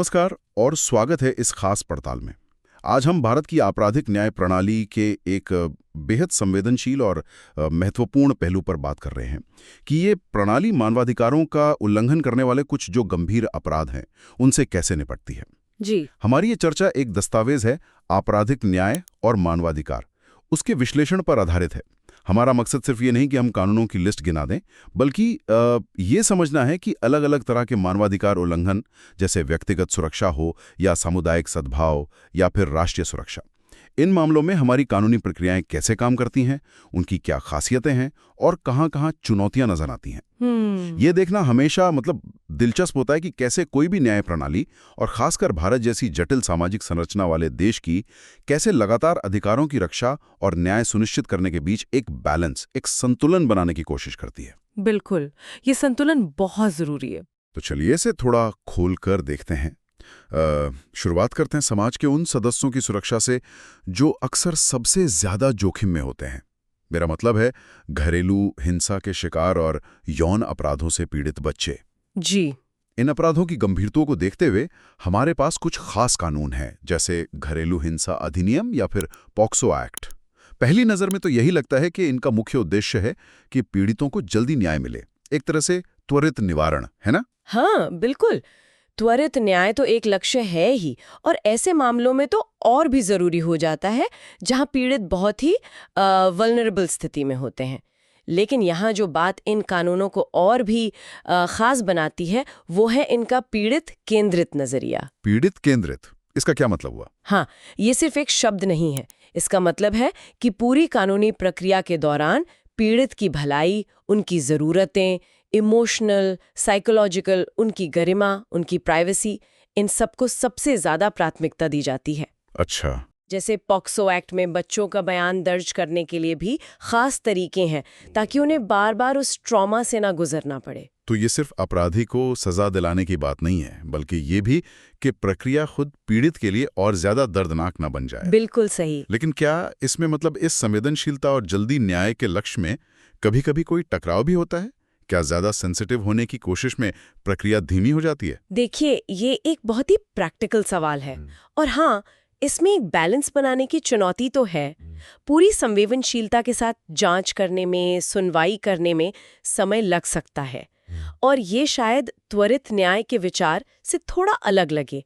नमस्कार और स्वागत है इस खास पड़ताल में। आज हम भारत की आपराधिक न्याय प्रणाली के एक बेहद संवेदनशील और महत्वपूर्ण पहलू पर बात कर रहे हैं कि ये प्रणाली मानवाधिकारों का उल्लंघन करने वाले कुछ जो गंभीर अपराध हैं, उनसे कैसे निपटती है। जी। हमारी ये चर्चा एक दस्तावेज है, आपराधिक न्याय और मानवाधिकार, उसके विश्लेषण पर आधारित है। हमारा मकसद सिर्फ ये नहीं कि हम कानूनों की लिस्ट गिना दें, बल्कि ये समझना है कि अलग अलग तरह के मानवाधिकार उल्लंघन, जैसे व्यक्तिगत सुरक्षा हो या सामुदायिक सद्भाव या फिर राष्ट्रीय सुरक्षा, इन मामलों में हमारी कानूनी प्रक्रियाएं कैसे काम करती हैं, उनकी क्या खासियतें हैं और कहाँ-कहाँ चुनौतियां नजर आती हैं। ये देखना हमेशा दिलचस्प होता है कि कैसे कोई भी न्याय प्रणाली, और खासकर भारत जैसी जटिल सामाजिक संरचना वाले देश की, कैसे लगातार अधिकारों की रक्षा और न्याय सुनिश्चित करने के बीच एक बैलेंस, एक संतुलन बनाने की कोशिश करती है। बिल्कुल, ये संतुलन बहुत जरूरी है। तो चलिए इसे थोड़ा खोल कर देखते हैं। शुरुआत करते हैं समाज के उन सदस्यों की सुरक्षा से जो अक्सर सबसे ज्यादा जोखिम में होते हैं। मेरा मतलब है घरेलू हिंसा के शिकार और यौन अपराधों से पीड़ित बच्चे। जी। इन अपराधों की गंभीरता को देखते हुए हमारे पास कुछ खास कानून हैं, जैसे घरेलू हिंसा अधिनियम या फिर पॉक्सो एक्ट। पहली नजर में तो यही लगता है कि इनका मुख्य उद्देश्य है कि पीड़ितों को जल्दी न्याय मिले, एक तरह से त्वरित निवारण, है ना? हाँ, बिल्कुल। त्वरित न्याय तो एक लक्ष्य है ही, और ऐसे मामलों में तो और भी जरूरी हो जाता है जहां पीड़ित बहुत ही वल्नरेबल स्थिति में होते हैं। लेकिन यहाँ जो बात इन कानूनों को और भी खास बनाती है, वो है इनका पीड़ित केंद्रित नजरिया। पीड़ित केंद्रित, इसका क्या मतलब हुआ? हाँ, ये सिर्फ एक शब्द नहीं है। इसका मतलब है कि पूरी कानूनी प्रक्रिया के दौरान पीड़ित की भलाई, उनकी ज़रूरतें, इमोशनल, साइकोलॉजिकल, उनकी गरिमा, उनकी प्राइवेसी, इन सबको सबसे ज़्यादा प्राथमिकता दी जाती है। अच्छा। जैसे पॉक्सो एक्ट में बच्चों का बयान दर्ज करने के लिए भी खास तरीके हैं, ताकि उन्हें बार बार उस ट्रॉमा से ना गुजरना पड़े। तो ये सिर्फ अपराधी को सजा दिलाने की बात नहीं है, बल्कि ये भी कि प्रक्रिया खुद पीड़ित के लिए और ज्यादा दर्दनाक ना बन जाए। बिल्कुल सही। लेकिन क्या इसमें इस संवेदनशीलता और जल्दी न्याय के लक्ष्य में कभी कभी कोई टकराव भी होता है? क्या ज्यादा सेंसिटिव होने की कोशिश में प्रक्रिया धीमी हो जाती है? देखिए, ये एक बहुत ही प्रैक्टिकल सवाल है, और हाँ, इसमें एक बैलेंस बनाने की चुनौती तो है। पूरी संवेदनशीलता के साथ जांच करने में, सुनवाई करने में समय लग सकता है, और ये शायद त्वरित न्याय के विचार से थोड़ा अलग लगे।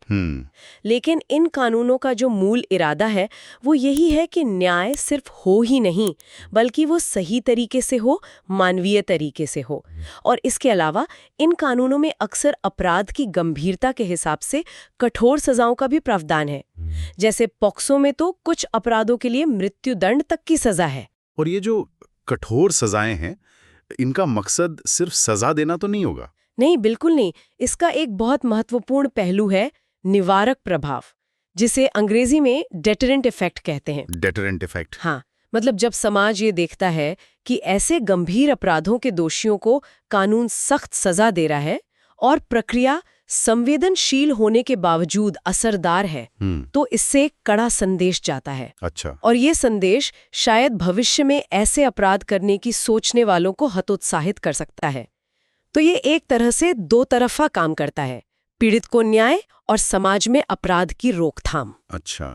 लेकिन इन कानूनों का जो मूल इरादा है, वो यही है कि न्याय सिर्फ हो ही नहीं, बल्कि वो सही तरीके से हो, मानवीय तरीके से हो। और इसके अलावा इन कानूनों में अक्सर अपराध की गंभीरता के हिसाब से कठोर सजाओं का भी प्रावधान है। जैसे पॉक्सो में तो कुछ अपराधों के लिए मृत्युदंड तक की सजा है। और ये जो कठोर सजाएं हैं, इनका मकसद सिर्फ सजा देना तो नहीं होगा? नहीं, बिल्कुल नहीं। इसका एक बहुत महत्वपूर्ण पहलू है निवारक प्रभाव, जिसे अंग्रेजी में डेटरेंट इफेक्ट कहते हैं। Deterrent effect? हाँ, मतलब जब समाज ये देखता है कि ऐसे गंभीर अपराधों के दोषियों को कानून सख्त सजा दे रहा है और प्रक्रिया संवेदनशील होने के बावजूद असरदार है, तो इससे कड़ा संदेश जाता है। अच्छा। और ये संदेश शायद भविष्य में ऐसे अपराध करने की सोचने वालों को हतोत्साहित कर सकता है। तो ये एक तरह से दो तरफा काम करता है, पीड़ित को न्याय और समाज में अपराध की रोकथाम। अच्छा,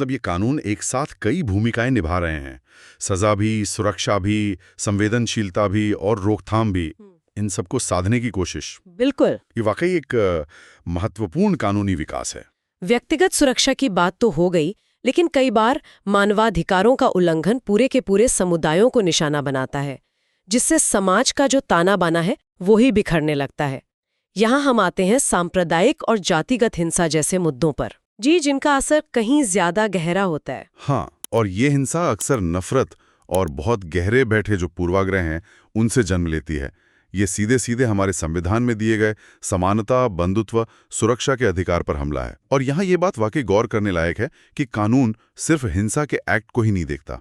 ये कानून एक साथ कई भूमिकाएं निभा रहे हैं, सजा भी, सुरक्षा भी, संवेदनशीलता भी और रोकथाम भी, इन सबको साधने की कोशिश। बिल्कुल। ये वाकई एक महत्वपूर्ण कानूनी विकास है। व्यक्तिगत सुरक्षा की बात तो हो गई, लेकिन कई बार मानवाधिकारों का उल्लंघन पूरे के पूरे समुदायों को निशाना बनाता है, जिससे समाज का जो ताना बाना है वो ही बिखरने लगता है। यहाँ हम आते हैं सांप्रदायिक और जातिगत हिंसा जैसे मुद्दों पर, जी, जिनका असर कहीं ज्यादा गहरा होता है। हाँ, और ये हिंसा अक्सर नफरत और बहुत गहरे बैठे जो पूर्वाग्रह हैं उनसे जन्म लेती है। ये सीधे सीधे हमारे संविधान में दिए गए समानता, बंधुत्व, सुरक्षा के अधिकार पर हमला है। और यहाँ ये बात वाकई गौर करने लायक है कि कानून सिर्फ हिंसा के एक्ट को ही नहीं देखता,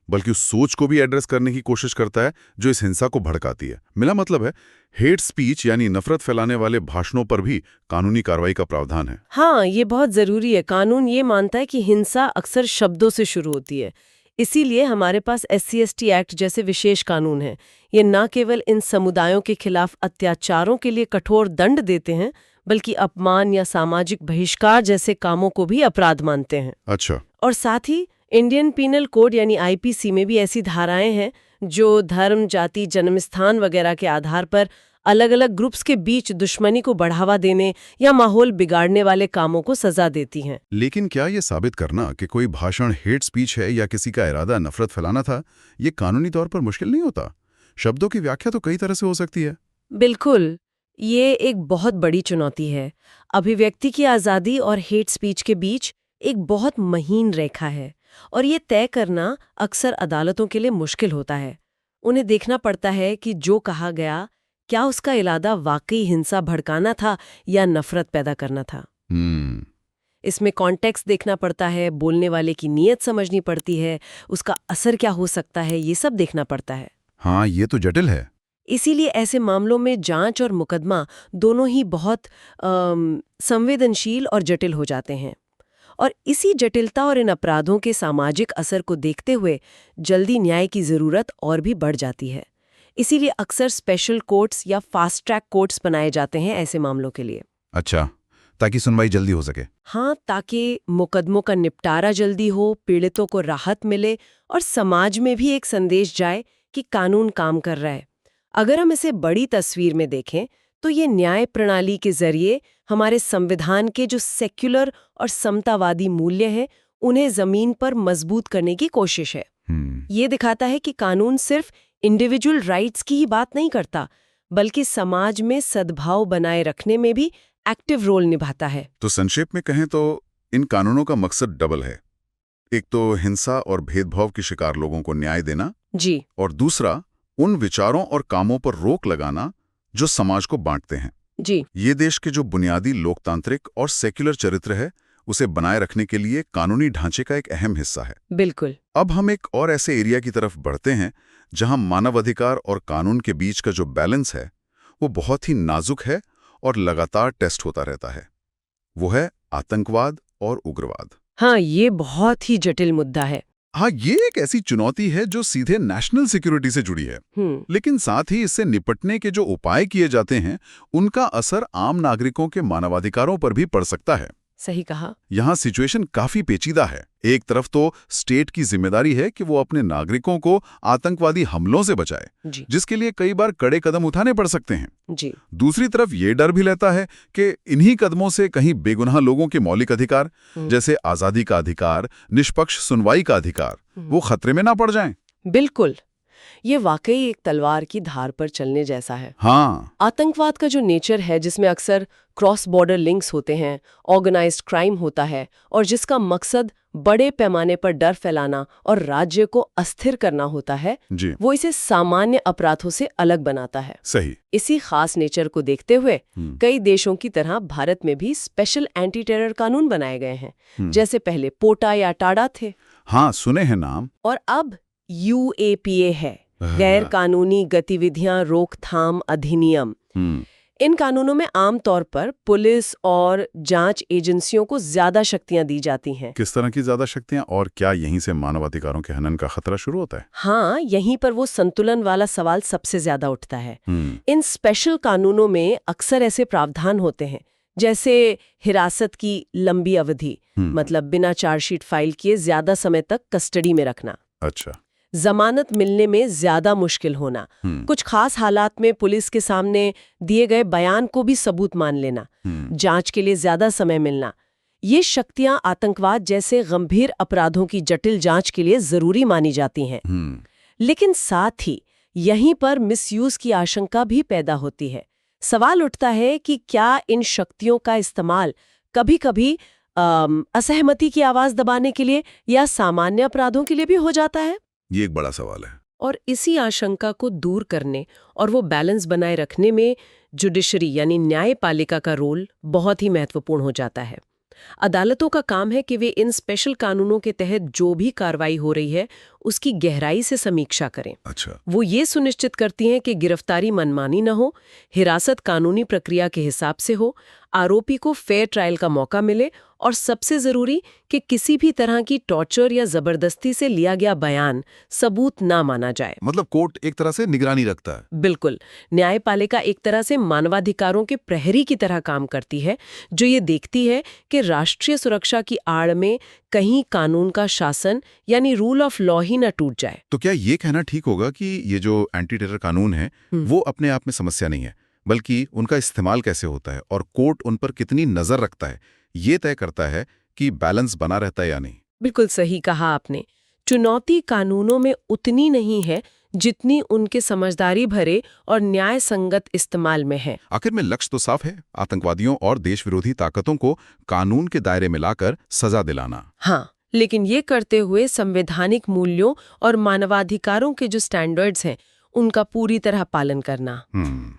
बल्कि उस सोच को भी एड्रेस करने की कोशिश करता है जो इस हिंसा को भड़काती है। मेरा मतलब है हेट स्पीच यानी नफरत फैलाने वाले भाषणों पर भी कानूनी कार्रवाई का प्रावधान है। हाँ, ये बहुत जरूरी है। कानून ये मानता है कि हिंसा अक्सर शब्दों से शुरू होती है, इसीलिए हमारे पास SC/ST एक्ट जैसे विशेष कानून हैं। ये न केवल इन समुदायों के खिलाफ अत्याचारों के लिए कठोर दंड देते हैं, बल्कि अपमान या सामाजिक बहिष्कार जैसे कामों को भी अपराध मानते हैं। अच्छा। और साथ ही इंडियन पीनल कोड यानी आईपीसी में भी ऐसी धाराएं हैं जो धर्म, जाति, जन्मस्थान वगैरह के आधार पर अलग अलग ग्रुप्स के बीच दुश्मनी को बढ़ावा देने या माहौल बिगाड़ने वाले कामों को सजा देती हैं। लेकिन क्या ये साबित करना कि कोई भाषण हेट स्पीच है या किसी का इरादा नफरत फैलाना था, ये कानूनी तौर पर मुश्किल नहीं होता? शब्दों की व्याख्या तो कई तरह से हो सकती है। बिल्कुल, ये एक बहुत बड़ी चुनौती है। अभिव्यक्ति की आज़ादी और हेट स्पीच के बीच एक बहुत महीन रेखा है और ये तय करना अक्सर अदालतों के लिए मुश्किल होता है। उन्हें देखना पड़ता है कि जो कहा गया क्या उसका इरादा वाकई हिंसा भड़काना था या नफरत पैदा करना था। इसमें कॉन्टेक्स्ट देखना पड़ता है, बोलने वाले की नीयत समझनी पड़ती है, उसका असर क्या हो सकता है, ये सब देखना पड़ता है। हाँ, ये तो जटिल है। इसीलिए ऐसे मामलों में जांच और मुकदमा दोनों ही बहुत संवेदनशील और जटिल हो जाते हैं। और इसी जटिलता और इन अपराधों के सामाजिक असर को देखते हुए जल्दी न्याय की जरूरत और भी बढ़ जाती है। इसीलिए अक्सर स्पेशल कोर्ट्स या फास्ट ट्रैक कोर्ट्स बनाए जाते हैं ऐसे मामलों के लिए। अच्छा, ताकि सुनवाई जल्दी हो सके। हाँ, ताकि मुकदमों का निपटारा जल्दी हो, पीड़ितों को राहत मिले और समाज में भी एक संदेश जाए कि कानून काम कर रहा है। अगर हम इसे बड़ी तस्वीर में देखें तो ये न्याय प्रणाली के जरिए हमारे संविधान के जो सेक्युलर और समतावादी मूल्य हैं उन्हें जमीन पर मजबूत करने की कोशिश है। ये दिखाता है कि कानून सिर्फ इंडिविजुअल राइट्स की ही बात नहीं करता, बल्कि समाज में सद्भाव बनाए रखने में भी एक्टिव रोल निभाता है। तो संक्षेप में कहें तो इन कानूनों का मकसद डबल है। एक तो हिंसा और भेदभाव के शिकार लोगों को न्याय देना जी, और दूसरा उन विचारों और कामों पर रोक लगाना जो समाज को बांटते हैं। जी, ये देश के जो बुनियादी लोकतांत्रिक और सेक्युलर चरित्र है उसे बनाए रखने के लिए कानूनी ढांचे का एक अहम हिस्सा है। बिल्कुल। अब हम एक और ऐसे एरिया की तरफ बढ़ते हैं जहां मानवाधिकार और कानून के बीच का जो बैलेंस है वो बहुत ही नाजुक है और लगातार टेस्ट होता रहता है। वो है आतंकवाद और उग्रवाद। हाँ, ये बहुत ही जटिल मुद्दा है। हाँ, ये एक ऐसी चुनौती है जो सीधे नेशनल सिक्योरिटी से जुड़ी है, लेकिन साथ ही इससे निपटने के जो उपाय किए जाते हैं उनका असर आम नागरिकों के मानवाधिकारों पर भी पड़ सकता है। सही कहा। यहाँ सिचुएशन काफी पेचीदा है। एक तरफ तो स्टेट की जिम्मेदारी है कि वो अपने नागरिकों को आतंकवादी हमलों से बचाए, जिसके लिए कई बार कड़े कदम उठाने पड़ सकते हैं। जी। दूसरी तरफ ये डर भी लेता है कि इन्हीं कदमों से कहीं बेगुनाह लोगों के मौलिक अधिकार जैसे आजादी का अधिकार, निष्पक्ष सुनवाई का अधिकार वो खतरे में ना पड़ जाएं। बिल्कुल, ये वाकई एक तलवार की धार पर चलने जैसा है। हाँ, आतंकवाद का जो नेचर है, जिसमें अक्सर क्रॉस बॉर्डर लिंक्स होते हैं, ऑर्गेनाइज्ड क्राइम होता है और जिसका मकसद बड़े पैमाने पर डर फैलाना और राज्य को अस्थिर करना होता है, वो इसे सामान्य अपराधों से अलग बनाता है। सही। इसी खास नेचर को देखते हुए कई देशों की तरह भारत में भी स्पेशल एंटी टेरर कानून बनाए गए हैं, जैसे पहले पोटा या टाडा थे। हाँ, सुने हैं नाम। और अब UAPA है, गैर कानूनी गतिविधियां रोकथाम अधिनियम। इन कानूनों में आमतौर पर पुलिस और जांच एजेंसियों को ज्यादा शक्तियां दी जाती हैं। किस तरह की ज्यादा शक्तियां, और क्या यहीं से मानवाधिकारों के हनन का खतरा शुरू होता है? हाँ, यहीं पर वो संतुलन वाला सवाल सबसे ज्यादा उठता है। इन स्पेशल कानूनों में अक्सर ऐसे प्रावधान होते हैं जैसे हिरासत की लंबी अवधि, मतलब बिना चार्जशीट फाइल किए ज्यादा समय तक कस्टडी में रखना। अच्छा। जमानत मिलने में ज्यादा मुश्किल होना, कुछ खास हालात में पुलिस के सामने दिए गए बयान को भी सबूत मान लेना, जांच के लिए ज्यादा समय मिलना। ये शक्तियां आतंकवाद जैसे गंभीर अपराधों की जटिल जांच के लिए जरूरी मानी जाती हैं। लेकिन साथ ही यहीं पर मिसयूज की आशंका भी पैदा होती है। सवाल उठता है कि क्या इन शक्तियों का इस्तेमाल कभी-कभी असहमति की आवाज दबाने के लिए या सामान्य अपराधों के लिए भी हो जाता है? ये एक बड़ा सवाल है। और इसी आशंका को दूर करने और वो बैलेंस बनाए रखने में जुडिशरी यानी न्यायपालिका का रोल बहुत ही महत्वपूर्ण हो जाता है। अदालतों का काम है कि वे इन स्पेशल कानूनों के तहत जो भी कार्रवाई हो रही है उसकी गहराई से समीक्षा करें। अच्छा। वो ये सुनिश्चित करती हैं कि गिरफ्तारी मनमानी न हो, हिरासत कानूनी प्रक्रिया के हिसाब से हो, आरोपी को फेयर ट्रायल का मौका मिले और सबसे जरूरी कि किसी भी तरह की टॉर्चर या जबरदस्ती से लिया गया बयान सबूत ना माना जाए। मतलब कोर्ट एक तरह से निगरानी रखता है। बिल्कुल। न्यायपालिका एक तरह से मानवाधिकारों के प्रहरी की तरह काम करती है, जो ये देखती है कि राष्ट्रीय सुरक्षा की आड़ में कहीं कानून का शासन यानी रूल ऑफ लॉ ही न टूट जाए। तो क्या ये कहना ठीक होगा कि ये जो एंटी टेरर कानून है वो अपने आप में समस्या नहीं है, बल्कि उनका इस्तेमाल कैसे होता है और कोर्ट उन पर कितनी नजर रखता है ये तय करता है कि बैलेंस बना रहता है या नहीं? बिल्कुल सही कहा आपने। चुनौती कानूनों में उतनी नहीं है जितनी उनके समझदारी भरे और न्याय संगत इस्तेमाल में है। आखिर में लक्ष्य तो साफ है, आतंकवादियों और देश विरोधी ताकतों को कानून के दायरे में लाकर सजा दिलाना। हाँ, लेकिन ये करते हुए संवैधानिक मूल्यों और मानवाधिकारों के जो स्टैंडर्ड्स हैं उनका पूरी तरह पालन करना।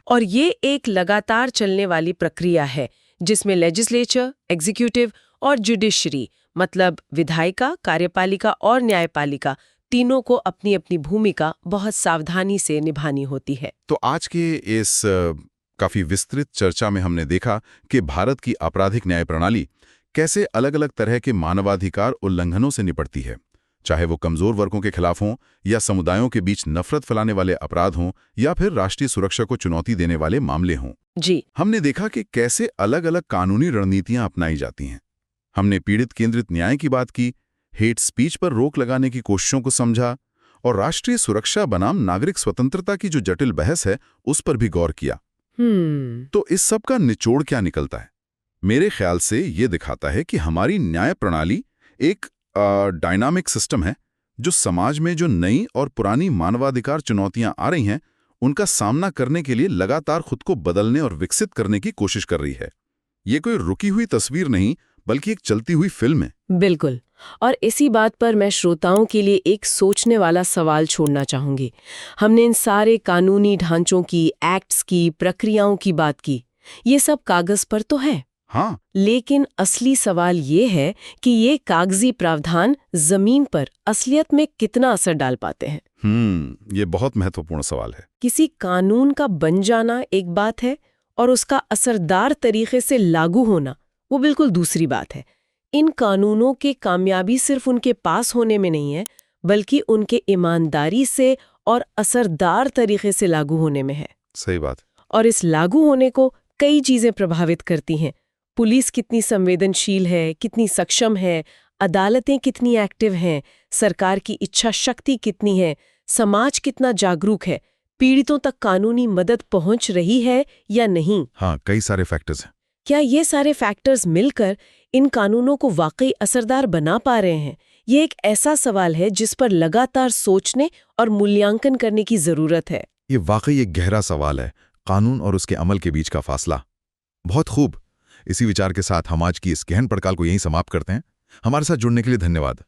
और ये एक लगातार चलने वाली प्रक्रिया है जिसमें लेजिस्लेचर, एग्जीक्यूटिव और जुडिशरी मतलब विधायिका, कार्यपालिका और न्यायपालिका तीनों को अपनी अपनी भूमिका बहुत सावधानी से निभानी होती है। तो आज के इस काफी विस्तृत चर्चा में हमने देखा कि भारत की आपराधिक न्याय प्रणाली कैसे अलग अलग तरह के मानवाधिकार उल्लंघनों से निपटती है, चाहे वो कमजोर वर्गों के खिलाफ हों या समुदायों के बीच नफरत फैलाने वाले अपराध हों या फिर राष्ट्रीय सुरक्षा को चुनौती देने वाले मामले हों। जी, हमने देखा कि कैसे अलग अलग कानूनी रणनीतियां अपनाई जाती हैं। हमने पीड़ित केंद्रित न्याय की बात की, हेट स्पीच पर रोक लगाने की कोशिशों को समझा और राष्ट्रीय सुरक्षा बनाम नागरिक स्वतंत्रता की जो जटिल बहस है उस पर भी गौर किया। तो इस सब का निचोड़ क्या निकलता है? मेरे ख्याल से ये दिखाता है कि हमारी न्याय प्रणाली एक डायनामिक सिस्टम है जो समाज में जो नई और पुरानी मानवाधिकार चुनौतियां आ रही हैं उनका सामना करने के लिए लगातार खुद को बदलने और विकसित करने की कोशिश कर रही है। ये कोई रुकी हुई तस्वीर नहीं बल्कि एक चलती हुई फिल्म है। बिल्कुल। और इसी बात पर मैं श्रोताओं के लिए एक सोचने वाला सवाल छोड़ना चाहूंगी। हमने इन सारे कानूनी ढांचों की, एक्ट्स की, प्रक्रियाओं की बात की। ये सब कागज पर तो है, हाँ, लेकिन असली सवाल ये है कि ये कागजी प्रावधान जमीन पर असलियत में कितना असर डाल पाते हैं। ये बहुत महत्वपूर्ण सवाल है। किसी कानून का बन जाना एक बात है और उसका असरदार तरीके से लागू होना वो बिल्कुल दूसरी बात है। इन कानूनों के कामयाबी सिर्फ उनके पास होने में नहीं है, बल्कि उनके ईमानदारी से और असरदार तरीके से लागू होने में है। सही बात। और इस लागू होने को कई चीजें प्रभावित करती हैं। पुलिस कितनी संवेदनशील है, कितनी सक्षम है, अदालतें कितनी एक्टिव हैं, सरकार की इच्छा शक्ति कितनी है, समाज कितना जागरूक है, पीड़ितों तक कानूनी मदद पहुंच रही है या नहीं। हाँ, कई सारे फैक्टर्स हैं। क्या ये सारे फैक्टर्स मिलकर इन कानूनों को वाकई असरदार बना पा रहे हैं? ये एक ऐसा सवाल है जिस पर लगातार सोचने और मूल्यांकन करने की जरूरत है। ये वाकई एक गहरा सवाल है, कानून और उसके अमल के बीच का फासला। बहुत खूब। इसी विचार के साथ हम आज की इस गहन पड़ताल को यहीं समाप्त करते हैं। हमारे साथ जुड़ने के लिए धन्यवाद।